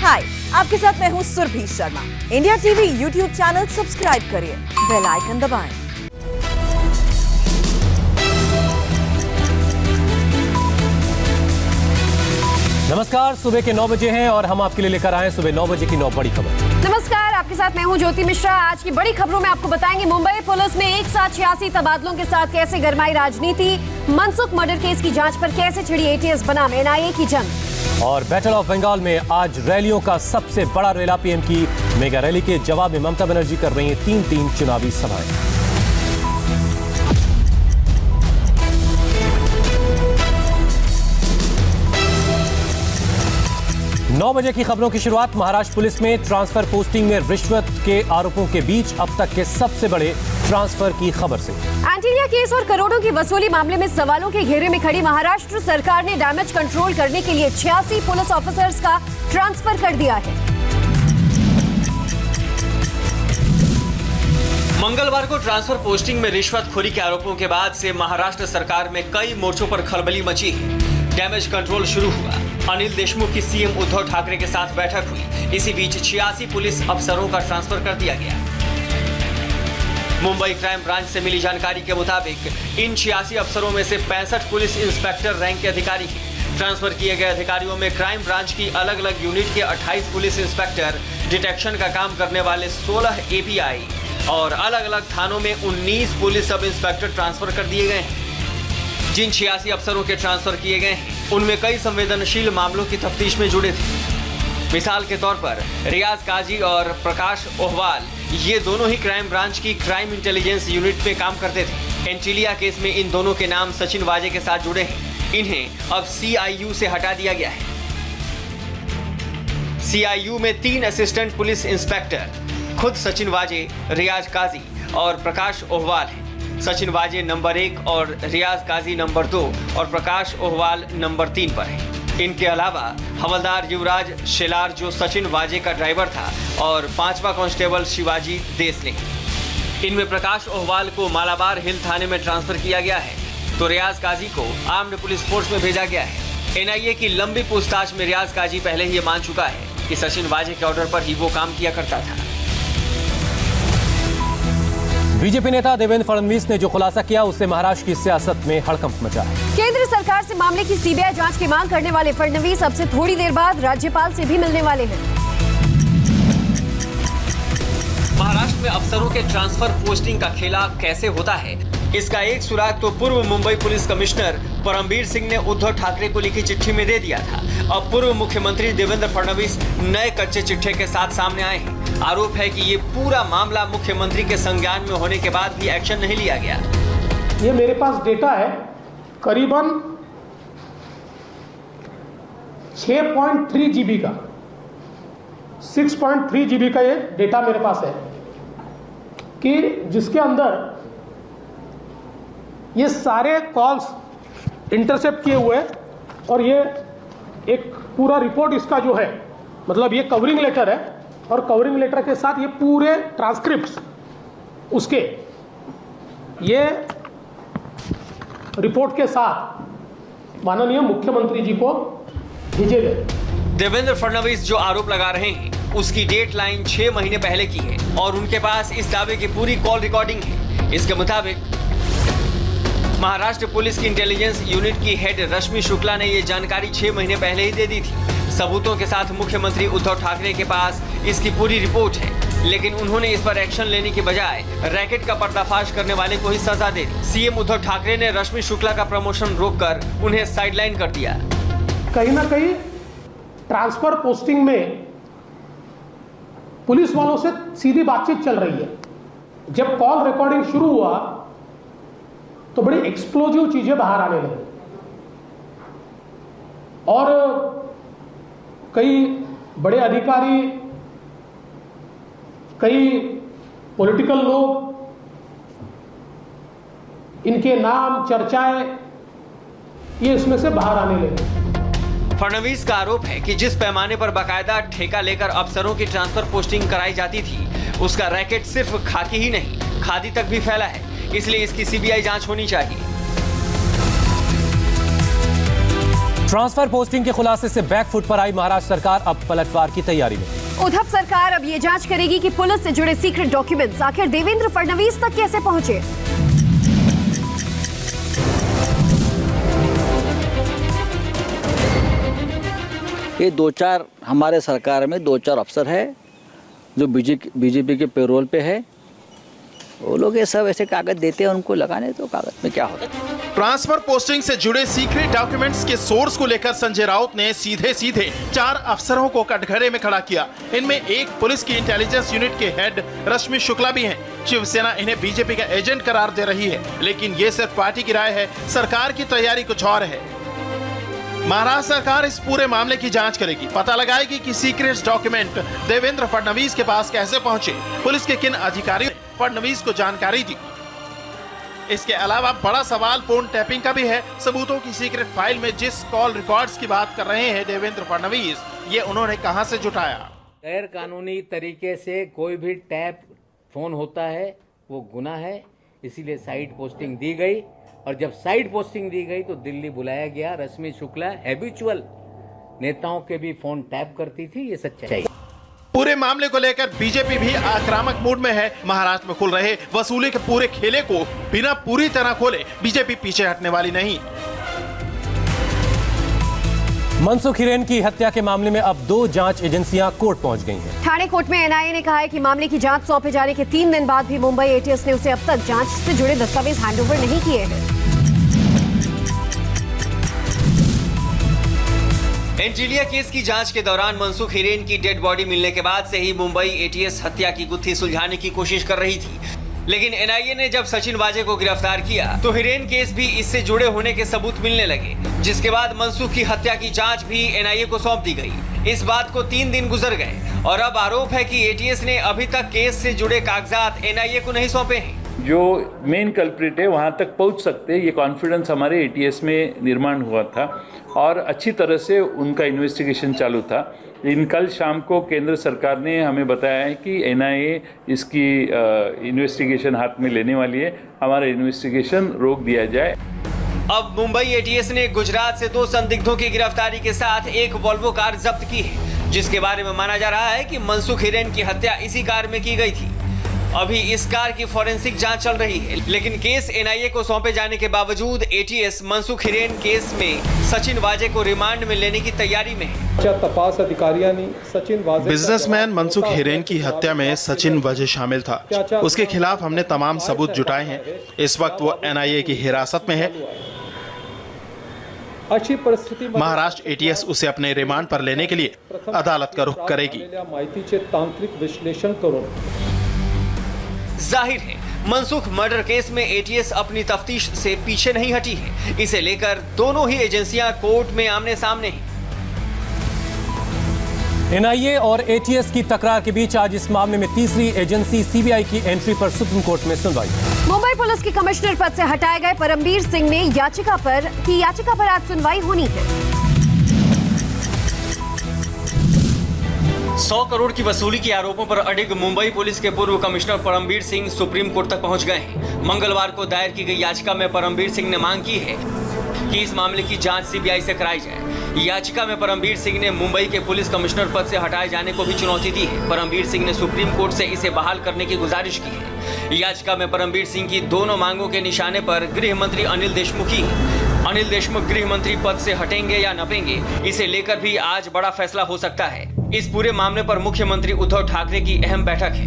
हाय, आपके साथ मैं हूँ Surabhi Sharma. India TV YouTube channel subscribe करिए, बेल आइकन दबाएं। नमस्कार, सुबह के 9 बजे हैं और हम आपके लिए लेकर आए सुबह 9 बजे की 9 बड़ी खबर। नमस्कार, आपके साथ मैं हूं ज्योति मिश्रा। आज की बड़ी खबरों में आपको बताएंगे मुंबई पुलिस में एक साथ 86 तबादलों के साथ कैसे गरमाई राजनीति, मनसुख मर्डर केस की जांच पर कैसे छिड़ी एटीएस बनाम एनआईए की जंग। और बैटल ऑफ बंगाल में आज रैलियों का सबसे बड़ा रेला पीएम की मेगा रैली के जवाब में ममता बनर्जी कर रही हैं तीन चुनावी सभाएं। 9 बजे की खबरों की शुरुआत महाराष्ट्र पुलिस में ट्रांसफर पोस्टिंग में रिश्वत के आरोपों के बीच अब तक के सबसे बड़े ट्रांसफर की खबर से। एंटीलिया केस और करोड़ों की वसूली मामले में सवालों के घेरे में खड़ी महाराष्ट्र सरकार ने डैमेज कंट्रोल करने के लिए 86 पुलिस ऑफिसर्स का ट्रांसफर कर दिया है। मंगलवार को ट्रांसफर पोस्टिंग में रिश्वतखोरी के आरोपों के बाद से महाराष्ट्र सरकार में कई मोर्चों पर खलबली मची है। डैमेज कंट्रोल शुरू हुआ। अनिल देशमुख की सीएम उद्धव ठाकरे के साथ बैठक हुई। इसी बीच 86 पुलिस अफसरों का ट्रांसफर कर दिया गया। मुंबई क्राइम ब्रांच से मिली जानकारी के मुताबिक इन 86 अफसरों में से 65 पुलिस इंस्पेक्टर रैंक के अधिकारी हैं। ट्रांसफर किए गए अधिकारियों में क्राइम ब्रांच की अलग अलग यूनिट के 28 पुलिस इंस्पेक्टर, डिटेक्शन का काम करने वाले 16 एपीआई और अलग अलग थानों में 19 पुलिस सब इंस्पेक्टर ट्रांसफर कर दिए गए हैं। जिन 86 अफसरों के ट्रांसफर किए गए हैं उनमें कई संवेदनशील मामलों की तफ्तीश में जुड़े थे। मिसाल के तौर पर रियाज काजी और प्रकाश ओहवाल, ये दोनों ही क्राइम ब्रांच की क्राइम इंटेलिजेंस यूनिट में काम करते थे। एंटीलिया केस में इन दोनों के नाम सचिन वाजे के साथ जुड़े हैं। इन्हें अब सीआईयू से हटा दिया गया है। सीआईयू में 3 असिस्टेंट पुलिस इंस्पेक्टर खुद सचिन वाजे, रियाज काजी और प्रकाश ओहवाल हैं। सचिन वाजे नंबर 1 और रियाज काजी नंबर 2 और प्रकाश ओहवाल नंबर 3 पर है। इनके अलावा हवलदार युवराज शेलार जो सचिन वाजे का ड्राइवर था और 5वां कांस्टेबल शिवाजी देसले। इनमें प्रकाश ओहवाल को मालाबार हिल थाने में ट्रांसफर किया गया है तो रियाज काजी को आर्म्ड पुलिस फोर्स में भेजा गया है। एनआईए की लंबी पूछताछ में रियाज काजी पहले ही मान चुका है कि सचिन वाजे के ऑर्डर पर ही वो काम किया करता था। बीजेपी नेता देवेंद्र फडणवीस ने जो खुलासा किया उससे महाराष्ट्र की सियासत में हड़कंप मचा है। केंद्र सरकार से मामले की सीबीआई जांच की मांग करने वाले फडणवीस अब से थोड़ी देर बाद राज्यपाल से भी मिलने वाले हैं। महाराष्ट्र में अफसरों के ट्रांसफर पोस्टिंग का खेला कैसे होता है, इसका एक सुराग तो पूर्व मुंबई पुलिस कमिश्नर परमबीर सिंह ने उद्धव ठाकरे को लिखी चिट्ठी में दे दिया था। अब पूर्व मुख्यमंत्री देवेंद्र फडणवीस नए कच्चे चिट्ठे के साथ सामने आए हैं। आरोप है कि ये पूरा मामला मुख्यमंत्री के संज्ञान में होने के बाद भी एक्शन नहीं लिया गया। ये मेरे पास डेटा है, करीबन 6.3 जीबी का 6.3 जीबी का ये डेटा मेरे पास है कि जिसके अंदर ये सारे कॉल्स इंटरसेप्ट किए हुए और ये एक पूरा रिपोर्ट इसका जो है, मतलब ये कवरिंग लेटर है और कवरिंग लेटर के साथ ये पूरे ट्रांसक्रिप्ट्स उसके ये रिपोर्ट के साथ माननीय मुख्यमंत्री जी को भेजे गए। देवेंद्र फडणवीस जो आरोप लगा रहे हैं उसकी डेट लाइन 6 महीने पहले की है और उनके पास इस दावे की पूरी कॉल रिकॉर्डिंग है। इसके मुताबिक महाराष्ट्र पुलिस की इंटेलिजेंस यूनिट की हेड रश्मि शुक्ला ने ये जानकारी 6 महीने पहले ही दे दी थी। सबूतों के साथ मुख्यमंत्री उद्धव ठाकरे के पास इसकी पूरी रिपोर्ट है, लेकिन उन्होंने इस पर एक्शन लेने की बजाय रैकेट का पर्दाफाश करने वाले को ही सजा दे दी। सीएम उद्धव ठाकरे ने रश्मि शुक्ला का प्रमोशन रोककर उन्हें साइडलाइन कर दिया। कहीं ना कहीं ट्रांसफर पोस्टिंग में पुलिस वालों से सीधी बातचीत चल रही है। जब कॉल रिकॉर्डिंग शुरू हुआ तो बड़ी एक्सप्लोजिव चीजें बाहर आने लगी और कई बड़े अधिकारी, कई पॉलिटिकल लोग, इनके नाम, चर्चाएं ये इसमें से बाहर आने लगे। फडणवीस का आरोप है कि जिस पैमाने पर बाकायदा ठेका लेकर अफसरों की ट्रांसफर पोस्टिंग कराई जाती थी उसका रैकेट सिर्फ खाकी ही नहीं खादी तक भी फैला है, इसलिए इसकी सीबीआई जांच होनी चाहिए। ट्रांसफर पोस्टिंग के खुलासे से बैकफुट पर आई महाराष्ट्र सरकार, अब पलटवार की तैयारी में। उद्धव सरकार अब ये जांच करेगी कि पुलिस से जुड़े सीक्रेट डॉक्यूमेंट्स आखिर देवेंद्र फडणवीस तक कैसे पहुंचे। ये 2-4 हमारे सरकार में 2-4 अफसर है जो बीजेपी के पेरोल पे है। वो लोग ये सब ऐसे कागज देते हैं, उनको लगाने तो कागज में क्या होता है। ट्रांसफर पोस्टिंग से जुड़े सीक्रेट डॉक्यूमेंट्स के सोर्स को लेकर संजय राउत ने सीधे 4 अफसरों को कटघरे में खड़ा किया। इनमें एक पुलिस की इंटेलिजेंस यूनिट के हेड रश्मि शुक्ला भी हैं। शिवसेना इन्हें बीजेपी का एजेंट करार दे रही है, लेकिन ये सिर्फ पार्टी की राय है, सरकार की तैयारी कुछ और है। महाराष्ट्र सरकार इस पूरे मामले की जांच करेगी, पता लगाएगी कि सीक्रेट डॉक्यूमेंट देवेंद्र फडणवीस के पास कैसे पहुंचे, पुलिस के किन अधिकारियों ने फडणवीस को जानकारी दी। इसके अलावा बड़ा सवाल फोन टैपिंग का भी है। सबूतों की सीक्रेट फाइल में जिस कॉल रिकॉर्ड्स की बात कर रहे हैं देवेंद्र फडणवीस, ये उन्होंने कहां से जुटाया। गैर कानूनी तरीके से कोई भी टैप फोन होता है वो गुनाह है, इसीलिए साइड पोस्टिंग दी गई। और जब साइड पोस्टिंग दी गई तो दिल्ली बुलाया गया। रश्मि शुक्ला हैबिचुअल नेताओं के भी फोन टैप करती थी, ये सच्चाई। पूरे मामले को लेकर बीजेपी भी आक्रामक मूड में है। महाराष्ट्र में खुल रहे वसूली के पूरे खेले को बिना पूरी तरह खोले बीजेपी पीछे हटने वाली नहीं। मनसुख हिरेन की हत्या के मामले में अब 2 जांच एजेंसियां कोर्ट पहुंच गई हैं। ठाणे कोर्ट में एनआईए ने कहा है कि मामले की जांच सौंपे जाने के 3 दिन बाद भी मुंबई एटीएस ने उसे अब तक जांच से जुड़े दस्तावेज हैंडओवर नहीं किए हैं। एंटीलिया केस की जांच के दौरान मनसुख हिरेन की डेड बॉडी मिलने के बाद से ही मुंबई एटीएस हत्या की गुत्थी सुलझाने की कोशिश कर रही थी, लेकिन एनआईए ने जब सचिन वाजे को गिरफ्तार किया तो हिरेन केस भी इससे जुड़े होने के सबूत मिलने लगे, जिसके बाद मनसुख की हत्या की जांच भी एनआईए को सौंप दी गई। इस बात को 3 दिन गुजर गए और अब आरोप है कि एटीएस ने अभी तक केस से जुड़े कागजात एनआईए को नहीं सौंपे हैं। जो मेन कल्प्रिट है वहाँ तक पहुँच सकते हैं, ये कॉन्फिडेंस हमारे एटीएस में निर्माण हुआ था और अच्छी तरह से उनका इन्वेस्टिगेशन चालू था। लेकिन कल शाम को केंद्र सरकार ने हमें बताया है कि एनआईए इसकी इन्वेस्टिगेशन हाथ में लेने वाली है, हमारा इन्वेस्टिगेशन रोक दिया जाए। अब मुंबई एटीएस ने गुजरात से 2 संदिग्धों की गिरफ्तारी के साथ एक वॉल्वो कार जब्त की है, जिसके बारे में माना जा रहा है कि मनसुख हिरेन की हत्या इसी कार में की गई थी। अभी इस कार की फॉरेंसिक जांच चल रही है, लेकिन केस एनआईए को सौंपे जाने के बावजूद एटीएस मनसुख हिरेन केस में सचिन वाजे को रिमांड में लेने की तैयारी में है। तपास अधिकारियांनी सचिन वाजे बिजनेसमैन मनसुख हिरेन की हत्या में सचिन वाजे शामिल था। उसके खिलाफ हमने तमाम सबूत जुटाए हैं। इस वक्त वो एनआईए की हिरासत में है। अशी परिस्थिती महाराष्ट्र एटीएस उसे अपने रिमांड पर लेने के लिए अदालत का रुख करेगी। माहितीचे तांत्रिक विश्लेषण करून जाहिर है मनसुख मर्डर केस में एटीएस अपनी तफ्तीश से पीछे नहीं हटी है। इसे लेकर दोनों ही एजेंसियां कोर्ट में आमने सामने हैं। एनआईए और एटीएस की तकरार के बीच आज इस मामले में तीसरी एजेंसी सीबीआई की एंट्री पर सुप्रीम कोर्ट में सुनवाई। मुंबई पुलिस के कमिश्नर पद से हटाए गए परमबीर सिंह ने याचिका पर आज सुनवाई होनी है। 100 करोड़ की वसूली के आरोपों पर अडिग मुंबई पुलिस के पूर्व commissioner Parambir Singh supreme court तक पहुंच गए हैं। मंगलवार को दायर की गई याचिका में परमबीर सिंह ने मांग की है कि इस मामले की जांच सीबीआई से कराई जाए। याचिका में परमबीर सिंह ने मुंबई के पुलिस कमिश्नर पद से हटाए जाने को भी चुनौती दी है। परमबीर सिंह ने सुप्रीम कोर्ट से इसे बहाल करने की गुजारिश की है। याचिका में परमबीर सिंह की दोनों मांगों के निशाने पर गृह मंत्री अनिल देशमुख ही है। अनिल देशमुख गृह मंत्री पद से हटेंगे या नपेंगे, इसे लेकर भी आज बड़ा फैसला हो सकता है। इस पूरे मामले पर मुख्यमंत्री उद्धव ठाकरे की अहम बैठक है।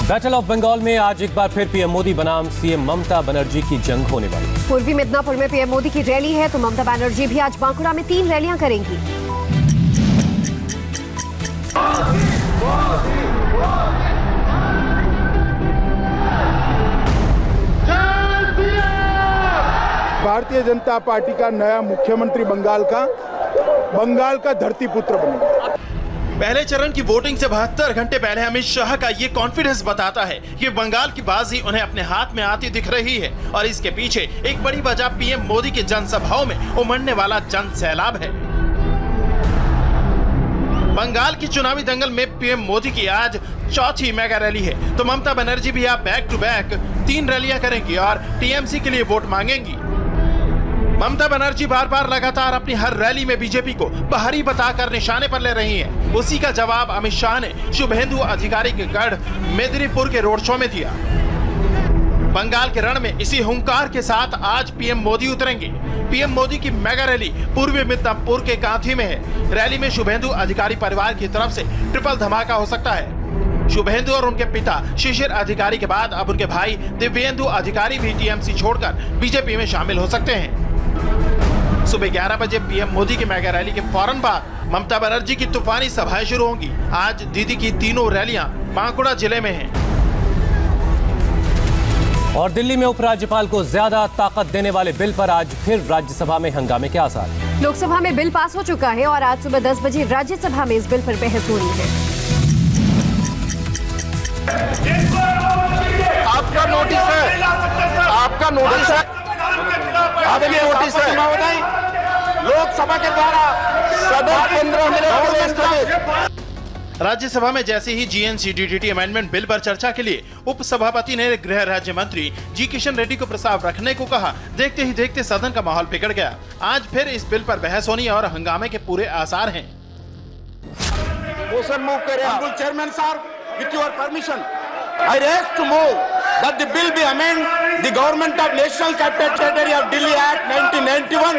बैटल ऑफ बंगाल में आज एक बार फिर पीएम मोदी बनाम सीएम ममता बनर्जी की जंग होने वाली। पूर्वी मिदनापुर में पीएम मोदी की रैली है तो ममता बनर्जी भी आज बांकुड़ा में 3 रैलियां करेंगी। भारतीय जनता पार्टी का नया मुख्यमंत्री बंगाल का धरती पुत्र बनेगा। पहले चरण की वोटिंग से 72 घंटे पहले अमित शाह का ये कॉन्फिडेंस बताता है कि बंगाल की बाजी उन्हें अपने हाथ में आती दिख रही है और इसके पीछे एक बड़ी वजह पीएम मोदी के जनसभाओं में उमड़ने वाला जन सैलाब है। बंगाल की चुनावी दंगल में पीएम मोदी की आज 4थी मेगा रैली है तो ममता बनर्जी भी अब बैक टू बैक 3 रैलियां करेंगी और टीएमसी के लिए वोट मांगेंगी। ममता बनर्जी बार बार लगातार अपनी हर रैली में बीजेपी को बाहरी बताकर निशाने पर ले रही हैं। उसी का जवाब अमित शाह ने शुभेंदु अधिकारी के गढ़ मेदिनीपुर के रोड शो में दिया। बंगाल के रण में इसी हुंकार के साथ आज पीएम मोदी उतरेंगे। पीएम मोदी की मेगा रैली पूर्वी मिदनापुर के कांथी में है। रैली में शुभेंदु अधिकारी परिवार की तरफ से ट्रिपल धमाका हो सकता है। शुभेंदु और उनके पिता शिशिर अधिकारी के बाद अब उनके भाई दिव्येंदु अधिकारी भी टीएमसी छोड़कर बीजेपी में शामिल हो सकते हैं। सुबह 11 बजे पीएम मोदी की मेगा रैली के फौरन बाद ममता बनर्जी की तूफानी सभाएं शुरू होंगी। आज दीदी की तीनों रैलियां बांकुड़ा जिले में हैं। और दिल्ली में उपराज्यपाल को ज्यादा ताकत देने वाले बिल पर आज फिर राज्यसभा में हंगामे के आसार। लोकसभा में बिल पास हो चुका है और आज सुबह 10 बजे राज्यसभा में इस बिल पर बहस हो रही है। आपका नोटिस है, आपका नोटिस है, आपकी नोटिस है। लोकसभा के द्वारा सदन 15 मिनट। राज्यसभा में जैसे ही जीएनसीडीटी अमेंडमेंट बिल पर चर्चा के लिए उप सभापति ने गृह राज्य मंत्री जी किशन रेड्डी को प्रस्ताव रखने को कहा। देखते ही देखते सदन का माहौल बिगड़ गया। आज फिर इस बिल पर बहस होनी और हंगामे के पूरे आसार हैं। मोशन मूव करें। Honorable Chairman sir, with your permission, I raise to move that the bill be amend the Government of National Capital Territory of Delhi Act 1991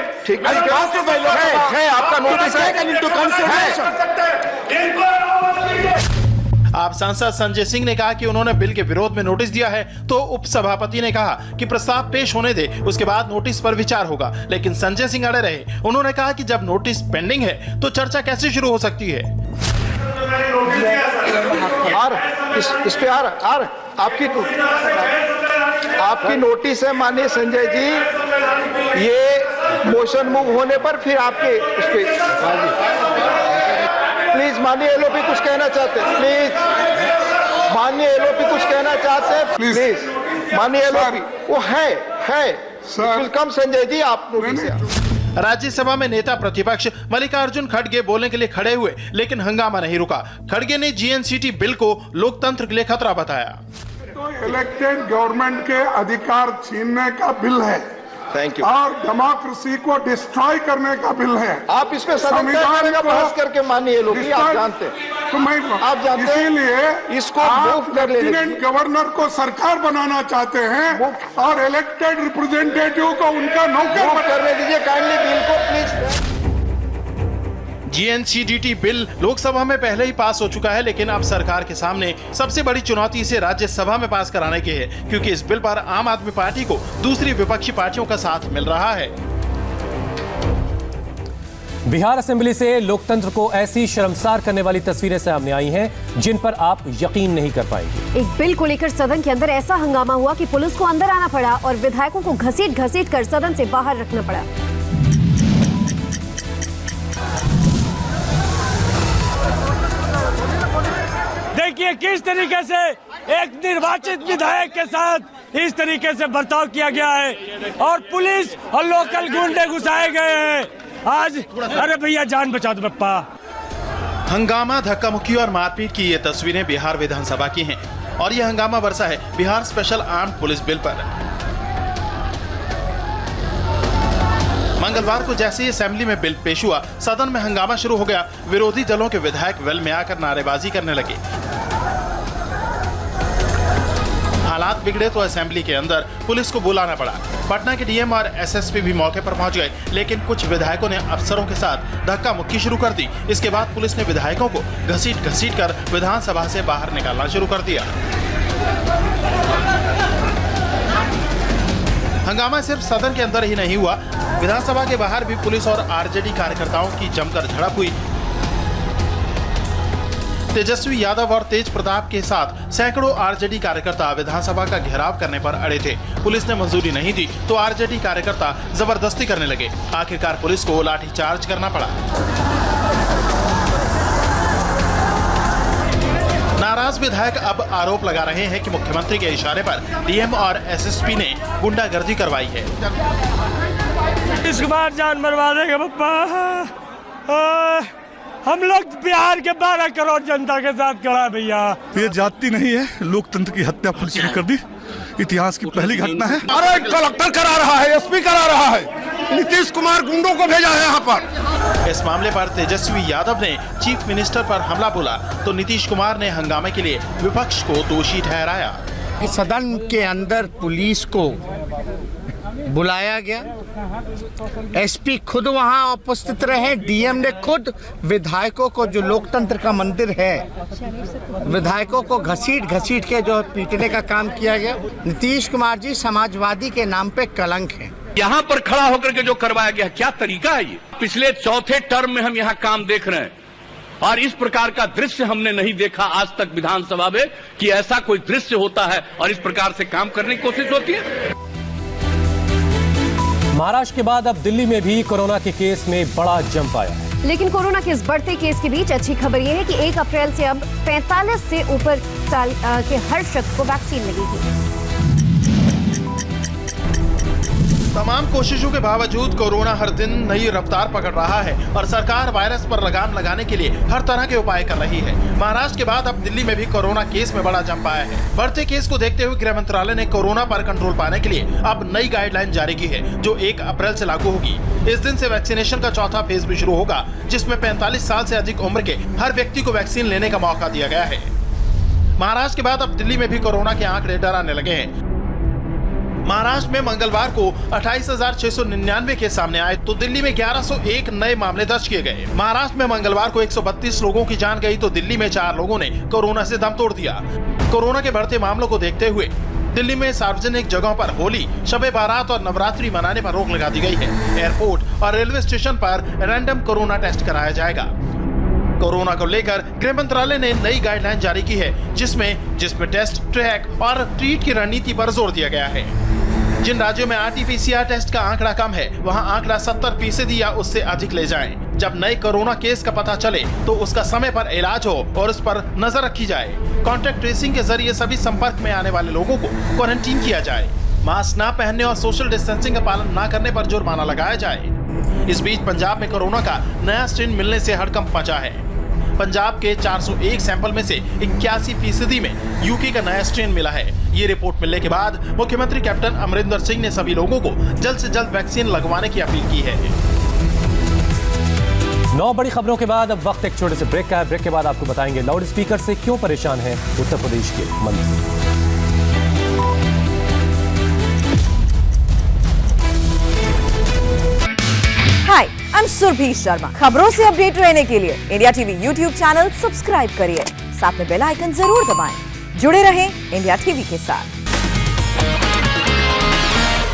as passed by Lok Sabha है आपका notice है taken into consideration। आप सांसद संजय सिंह ने कहा कि उन्होंने bill के विरोध में नोटिस दिया है, तो उप सभापति ने कहा कि प्रस्ताव पेश होने दे, उसके बाद नोटिस पर विचार होगा। लेकिन संजय सिंह अड़े रहे। उन्होंने कहा कि जब नोटिस पेंडिंग है तो चर्चा कैसे शुरू हो सकती है। इस पे आपकी नोटिस है माननीय संजय जी, ये मोशन मूव होने पर फिर आपके उस पे प्लीज माननीय एलओपी कुछ कहना चाहते हैं। प्लीज माननीय एलओपी कुछ कहना चाहते हैं। प्लीज माननीय एलओपी वो है कम संजय जी आप नोटिस। राज्यसभा में नेता प्रतिपक्ष मल्लिकार्जुन खड़गे बोलने के लिए खड़े हुए, लेकिन हंगामा नहीं रुका। खड़गे ने जीएनसीटी बिल को लोकतंत्र के लिए खतरा बताया। तो इलेक्टेड गवर्नमेंट के अधिकार छीनने का बिल है। Thank you. और डेमोक्रेसी को डिस्ट्रॉय करने का बिल है। आप इसमें संविधान का बहस करके मानिए लोग, आप जानते हैं। तो मैं आप जानते हैं, इसीलिए इसको मूव कर लेफ्टिनेंट गवर्नर को सरकार बनाना चाहते हैं और इलेक्टेड रिप्रेजेंटेटिव को उनका नौकर करने दीजिए। काइंडली बिल को प्लीज। जीएनसीडीटी बिल लोकसभा में पहले ही पास हो चुका है, लेकिन अब सरकार के सामने सबसे बड़ी चुनौती इसे राज्यसभा में पास कराने की है, क्योंकि इस बिल पर आम आदमी पार्टी को दूसरी विपक्षी पार्टियों का साथ मिल रहा है। बिहार असेंबली से लोकतंत्र को ऐसी शर्मसार करने वाली तस्वीरें सामने आई हैं जिन पर आप यकीन नहीं कर पाएंगे। एक बिल को लेकर सदन के अंदर ऐसा हंगामा हुआ कि पुलिस को अंदर आना पड़ा और विधायकों को घसीट कर सदन से बाहर रखना पड़ा। देखिए किस तरीके से एक निर्वाचित विधायक के साथ इस तरीके से बर्ताव किया गया है और पुलिस और लोकल गुंडे घुसाए गए हैं। आज अरे भैया जान बचा दो पप्पा। हंगामा, धक्का मुक्की और मारपीट की ये तस्वीरें बिहार विधानसभा की हैं और ये हंगामा बरसा है Bihar special armed police bill पर। मंगलवार को जैसे ही असेंबली में बिल पेश हुआ, सदन में हंगामा शुरू हो गया। विरोधी दलों के विधायक वेल में आकर नारेबाजी करने लगे। हालात बिगड़े तो असेंबली के अंदर पुलिस को बुलाना पड़ा। पटना के डीएम और एसएसपी भी मौके पर पहुंच गए, लेकिन कुछ विधायकों ने अफसरों के साथ धक्का मुक्की शुरू कर दी। इसके बाद पुलिस ने विधायकों को घसीट कर विधानसभा से बाहर निकालना शुरू कर दिया। हंगामा सिर्फ सदन के अंदर ही नहीं हुआ, विधानसभा के बाहर भी पुलिस और आरजेडी कार्यकर्ताओं की जमकर झड़प हुई। तेजस्वी यादव और तेज प्रताप के साथ सैकड़ों आरजेडी कार्यकर्ता विधानसभा का घेराव करने पर अड़े थे। पुलिस ने मंजूरी नहीं दी तो आरजेडी कार्यकर्ता जबरदस्ती करने लगे। आखिरकार पुलिस को लाठीचार्ज करना पड़ा। नाराज विधायक अब आरोप लगा रहे हैं कि मुख्यमंत्री के इशारे पर डीएम और एसएसपी ने गुंडागर्दी करवाई है। इस बार जान मरवा देंगे पप्पा। हम लोग बिहार के 12 करोड़ जनता के साथ खड़ा है भैया। ये जाति नहीं है, लोकतंत्र की हत्या पुलिस ने कर दी। इतिहास की पहली घटना है। अरे कलेक्टर करा रहा है, एसपी करा रहा है, नीतीश कुमार गुंडों को भेजा है यहाँ पर। इस मामले पर तेजस्वी यादव ने चीफ मिनिस्टर पर हमला बोला तो नीतीश कुमार ने हंगामे के लिए विपक्ष को दोषी ठहराया। सदन के अंदर पुलिस को बुलाया गया, एसपी खुद वहां उपस्थित रहे, डीएम ने खुद विधायकों को, जो लोकतंत्र का मंदिर है, विधायकों को घसीट के जो पीटने का काम किया गया। नीतीश कुमार जी समाजवादी के नाम पे कलंक है। यहाँ पर खड़ा होकर के जो करवाया गया, क्या तरीका है ये? पिछले चौथे टर्म में हम यहाँ काम देख रहे हैं और इस प्रकार का दृश्य हमने नहीं देखा आज तक विधानसभा में कि ऐसा कोई दृश्य होता है और इस प्रकार से काम करने की कोशिश होती है। महाराष्ट्र के बाद अब दिल्ली में भी कोरोना के केस में बड़ा जंप आया है। लेकिन कोरोना के इस बढ़ते केस के बीच अच्छी खबर यह है कि 1 अप्रैल से अब 45 से ऊपर साल के हर शख्स को वैक्सीन लगेगी। तमाम कोशिशों के बावजूद कोरोना हर दिन नई रफ्तार पकड़ रहा है और सरकार वायरस पर लगाम लगाने के लिए हर तरह के उपाय कर रही है। महाराष्ट्र के बाद अब दिल्ली में भी कोरोना केस में बड़ा जंप आया है। बढ़ते केस को देखते हुए गृह मंत्रालय ने कोरोना पर कंट्रोल पाने के लिए अब नई गाइडलाइन जारी की है, जो 1 अप्रैल से लागू होगी। इस दिन से वैक्सीनेशन का चौथा फेज भी शुरू होगा, जिसमें 45 साल से अधिक उम्र के हर व्यक्ति को वैक्सीन लेने का मौका दिया गया है। महाराष्ट्र के बाद अब दिल्ली में भी कोरोना के आंकड़े डराने लगे हैं। महाराष्ट्र में मंगलवार को 28,699 केस सामने आए तो दिल्ली में 1101 नए मामले दर्ज किए गए। महाराष्ट्र में मंगलवार को 132 लोगों की जान गई तो दिल्ली में 4 लोगों ने कोरोना से दम तोड़ दिया। कोरोना के बढ़ते मामलों को देखते हुए दिल्ली में सार्वजनिक जगहों पर होली, शबे बारात और नवरात्रि मनाने पर रोक लगा दी गई है। एयरपोर्ट और रेलवे स्टेशन पर रैंडम कोरोना टेस्ट कराया जाएगा। कोरोना को लेकर गृह मंत्रालय ने नई गाइडलाइन जारी की है, जिसमें टेस्ट, ट्रैक और ट्रीट की रणनीति पर जोर दिया गया है। जिन राज्यों में RT-PCR टेस्ट का आंकड़ा कम है, वहां आंकड़ा 70% या उससे अधिक ले जाएं। जब नए कोरोना केस का पता चले तो उसका समय पर इलाज हो और उस पर नजर रखी जाए। कॉन्टैक्ट ट्रेसिंग के जरिए सभी संपर्क में आने वाले लोगों को क्वारंटीन किया जाए। मास्क न पहनने और सोशल डिस्टेंसिंग का पालन न करने पर जुर्माना लगाया जाए। इस बीच पंजाब में कोरोना का नया स्ट्रेन मिलने से हड़कंप मचा है। पंजाब के 401 सैंपल में से 81% में यूके का नया स्ट्रेन मिला है। ये रिपोर्ट मिलने के बाद मुख्यमंत्री कैप्टन अमरिंदर सिंह ने सभी लोगों को जल्द से जल्द वैक्सीन लगवाने की अपील की है। 9 बड़ी खबरों के बाद अब वक्त एक छोटे से ब्रेक का है। ब्रेक के बाद आपको बताएंगे लाउड स्पीकर से क्यों परेशान है उत्तर प्रदेश के मंत्री। हाय, आई एम सुरभि शर्मा। खबरों से अपडेट रहने के लिए India TV YouTube channel subscribe करिए, साथ में बेल आइकन जरूर दबाएं। जुड़े रहें इंडिया टीवी के साथ।